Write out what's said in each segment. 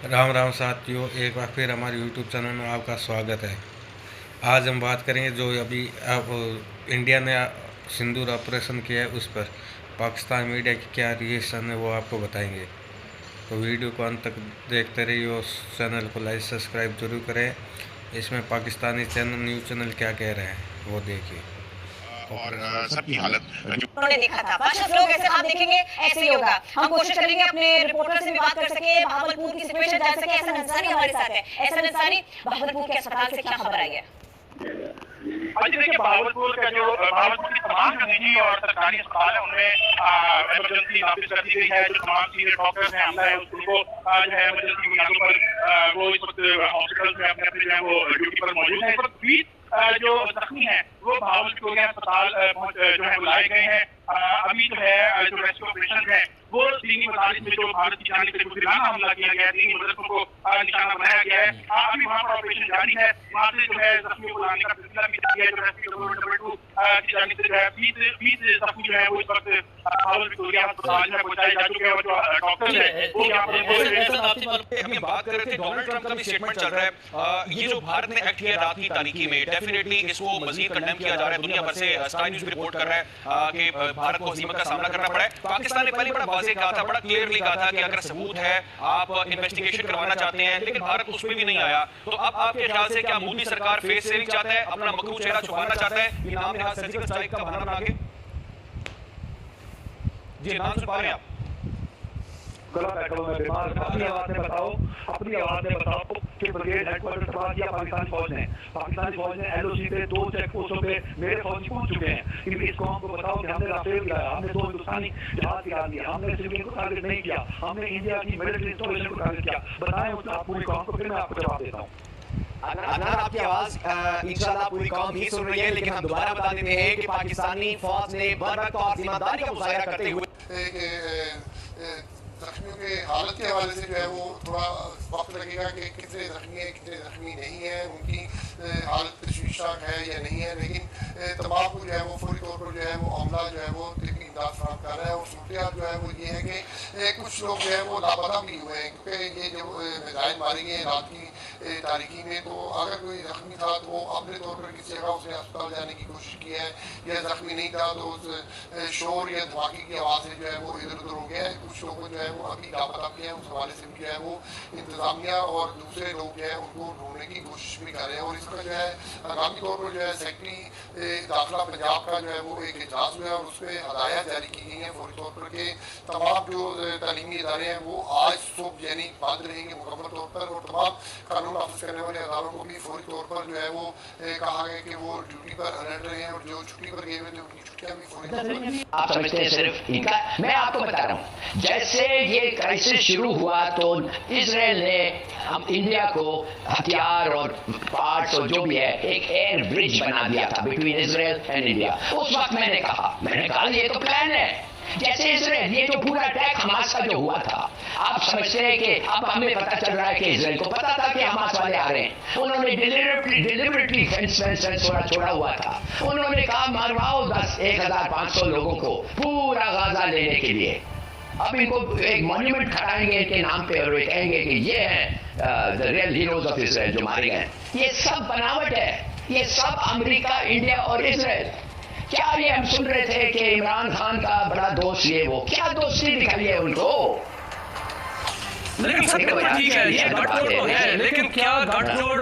राम राम साथियों, एक बार फिर हमारे यूट्यूब चैनल में आपका स्वागत है। आज हम बात करेंगे जो अभी अब इंडिया ने सिंदूर ऑपरेशन किया है उस पर पाकिस्तान मीडिया की क्या रिएक्शन है वो आपको बताएंगे। तो वीडियो को अंत तक देखते रहिए और चैनल को लाइक सब्सक्राइब जरूर करें। इसमें पाकिस्तानी चैनल न्यूज़ चैनल क्या कह रहे हैं वो देखिए। और सबकी हालत उन्होंने देखा था 5 लोग ऐसे आप देखेंगे ऐसे ही होगा। हम कोशिश करेंगे अपने रिपोर्टर से भी बात कर सके, भागलपुर की सिचुएशन जान सके। एहसन अंसारी हमारे साथ है। एहसन अंसारी, भागलपुर के अस्पताल से क्या खबर आई है? आज देखिए भागलपुर का जो भागलपुर की तमाम जो निजी और सरकारी अस्पताल है उनमें इमरजेंसी नाफिज कर दी गई है। जो तमाम सीनियर डॉक्टर्स हैं अमला है उनको जो है इमरजेंसी बुनियादों पर वो इस वक्त हॉस्पिटल में अपने अपने जो है वो ड्यूटी पर मौजूद है। इस वक्त 20 जो जख्मी है वो भागलपुर के अस्पताल जो है बुलाए गए हैं। अभी जो है जो रेस्क्यू ऑपरेशन है वो दीनी मदारिस में जो भारत की जानिब से गुजराना हमला किया गया है, दीनी मदरसों को निशाना बनाया गया है। अभी वहाँ पर ऑपरेशन जारी है। वहाँ से जो है जख्मियों को लाने का सिलसिला भी जारी है। जो रेस्क्यू नंबर 2 की जानिब से जो है 20 जख्मी जो है वो इस वक्त भागलपुर के अस्पताल में पहुंचाए जा चुके हैं और जो डॉक्टर है वो यहाँ पर अभी बात कर रहे थे। डोनाल्ड ट्रंप का भी स्टेटमेंट चल रहा है। ये जो भारत ने एक्ट किया रात की तारीखी में, डेफिनेटली इसको मजीद कंडेम किया जा रहा है। दुनिया भर से स्काई न्यूज़ भी रिपोर्ट कर रहा है कि भारत को हज़ीमत का सामना करना पड़ा है। पाकिस्तान ने पहले बड़ा वाज़ेह कहा था, बड़ा क्लियरली कहा था कि अगर सबूत है, आप इन्वेस्टिगेशन करवाना चाहते हैं, लेकिन भारत उसमें भी नहीं आया। तो अब आपके ख्याल से क्या मोदी सरकार फेस सेविंग चाहता है, अपना मकरू चेहरा छुपाना चाहता है, कि नाम यहाँ सर्जिकल स्ट्राइक का बहाना बना के? जी, नाम सुन पा रहे हैं आप? गला बैठा हूं मैं बीमार। अपनी आवाज में बताओ, अपनी आवाज में बताओ कि ब्रिगेड हेडक्वार्टर तबाह किया पाकिस्तानी फौज ने एलओसी पे 2 चेक पोस्टों पे मेरे फौजी पहुंच चुके हैं। कि इस कौम को बताओ कि हमने राफेल गिराया, हमने 2 हिंदुस्तानी जहाज गिरा दिए, हमने सिविलियन को टारगेट नहीं किया, हमने इंडिया की मिलिट्री इंस्टॉलेशन को टारगेट किया। बताएं उस पूरी कौम को, फिर मैं आपको जवाब देता हूँ। अदनान, आपकी आवाज इंशाल्लाह पूरी कौम भी सुन रही है, लेकिन हम दोबारा बता देते हैं कि पाकिस्तानी फौज ने बर्बरता और जिम्मेदारी का मुजाहिरा करते हुए जख्मियों के हालत के हवाले से जो है वो थोड़ा वक्त लगेगा कि कितने जख्मी हैं कितने जख्मी नहीं हैं, उनकी हालत तशवीशनाक है या नहीं है। लेकिन तमाम को जो है वो फौरी तौर पर जो है वो अमला जो है वो तकनीकी इमदाद फराहम कर रहा है। और सूरत जो है वो ये है कि कुछ लोग जो है वो लापता भी हुए हैं, क्योंकि ये जो मिसाइल मारी गए रात की तारीखी में, तो अगर कोई जख्मी था तो वो अपने तौर पर किसी जगह उसने अस्पताल जाने की कोशिश की है, या जख्मी नहीं था तो उस शोर या धमाके की आवाज़ से जो है वो इधर उधर हो गया है। कुछ लोगों जो है वो अभी लापता भी है। उस हवाले से भी जो है वो इंतजामिया और दूसरे लोग जो है उनको ढूंढने की कोशिश भी कर रहे हैं। और इसका जो है आगामी तौर पर जो है सेक्रेटरी दाखिला पंजाब का जो है वो एक इजलास हुआ है और उसमें हदायत जारी की गई है फौरी तौर पर कि तमाम जो तालीमी इदारे हैं वो आज सुबह यानी बंद रहेंगे मुकम्मल तौर पर। और तमाम कानून नाफिज करने वाले अदारों को भी फौरी तौर पर जो है वो कहा गया कि वो ड्यूटी पर अलर्ट रहे हैं और जो छुट्टी पर गए हुए थे उनकी छुट्टियां भी फौरी तौर पर। आप समझते हैं सिर्फ इनका, मैं आपको बता रहा हूँ जैसे ये क्राइसिस शुरू हुआ तो इसराइल ने हम इंडिया को हथियार और पार्ट्स और जो भी है एक एयर ब्रिज बना दिया था बिटवीन इसराइल एंड इंडिया। उस वक्त मैंने कहा ये तो प्लान है। जैसे इसराइल ये जो पूरा अटैक हमास का जो हुआ था, आप समझते हैं कि अब हमें पता चल रहा है कि इसराइल को पता था कि हमास वाले आ रहे हैं। उन्होंने डिलिबरेटली फेंस छोड़ा हुआ था। उन्होंने कहा मरवाओ 1500 लोगों को पूरा गाजा लेने के लिए। अब इनको एक मॉन्यूमेंट खड़ाएंगे इनके नाम पे और कहेंगे कि ये हैं the real heroes of Israel जो मारे गए। ये सब बनावट है, ये सब अमेरिका, इंडिया और इसराइल। क्या ये हम सुन रहे थे कि इमरान खान का बड़ा दोस्त ये वो, क्या दोस्ती दिखाई है उनको? लेकिन सब कुछ ठीक है, ये गठजोड़ तो है, लेकिन क्या गठजोड़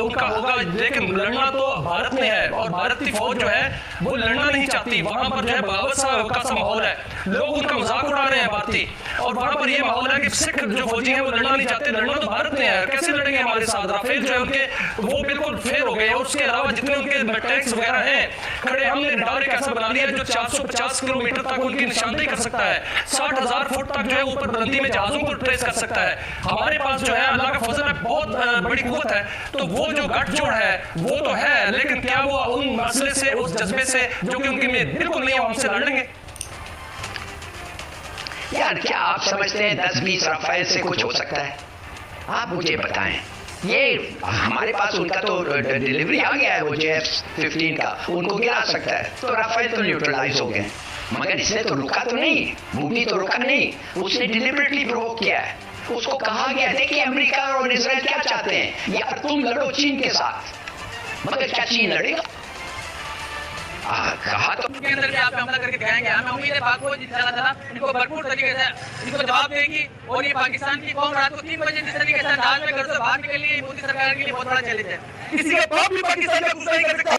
उनका होगा? लेकिन लड़ना तो भारत में है और भारत की फौज जो है वो लड़ना नहीं चाहती। वहां पर जो है बगावत सा माहौल है, लोग उनका मजाक उड़ा रहे हैं भारतीय। और वहां पर ये माहौल है कि सिख जो फौजी हैं वो लड़ना नहीं चाहते। लड़ना तो भारत में है, कैसे लड़ेंगे हमारे साथ? राफेल जो है उनके वो बिल्कुल फेल हो गए। और उसके अलावा जितने उनके टैंक्स वगैरह हैं खड़े, हमने रडार एक ऐसा बना लिया जो 450 किलोमीटर तक उनकी निशानदेही कर सकता है, 60,000 फुट तक जो है ऊपर बुलंदी में जहाजों को ट्रेस कर सकता है। हमारे पास जो है अल्लाह का फजल है, बहुत बड़ी कुव्वत है। तो वो जो गठजोड़ है वो तो है, लेकिन क्या वो उन मसले से, उस जज्बे से जो कि उनके में बिल्कुल नहीं है, हमसे लड़ लेंगे? यार क्या आप समझते हैं 10-20 राफेल से कुछ हो सकता है? आप मुझे बताएं। ये हमारे पास उनका तो डिलीवरी आ गया है, वो JF-15 का, उनको गिरा सकता है। तो राफेल तो न्यूट्रलाइज हो गए, मगर इसने तो रुका तो नहीं, मूवी तो रुका नहीं, उसने डिलिबरेटली प्रोवोक किया है। उसको कहा गया देखिए अमेरिका और इजराइल क्या चाहते हैं, यार तुम लड़ो चीन के साथ, मगर क्या चीन लड़ेगा? कहा तो के अंदर आप हमला करके कहेंगे, हमें उम्मीद है पाक फौज इंशाल्लाह ताला इनको भरपूर तरीके से इनको जवाब देगी और ये पाकिस्तान की कौम रात को 3 बजे जिस तरीके से अंदाज में घर से बाहर निकल लिए, मोदी सरकार के लिए बहुत बड़ा चैलेंज है। किसी के बाप भी पाकिस्तान में गुस्सा नहीं कर सकता।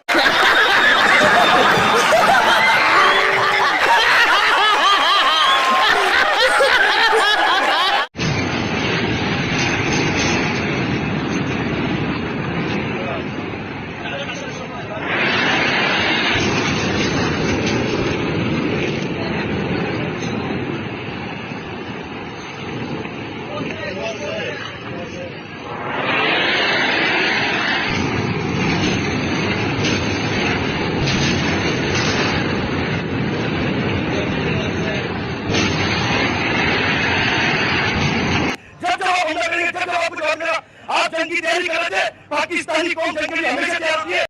आप जंग की तैयारी कर रहे थे, पाकिस्तानी कौम जंग के लिए हमेशा तैयार थी।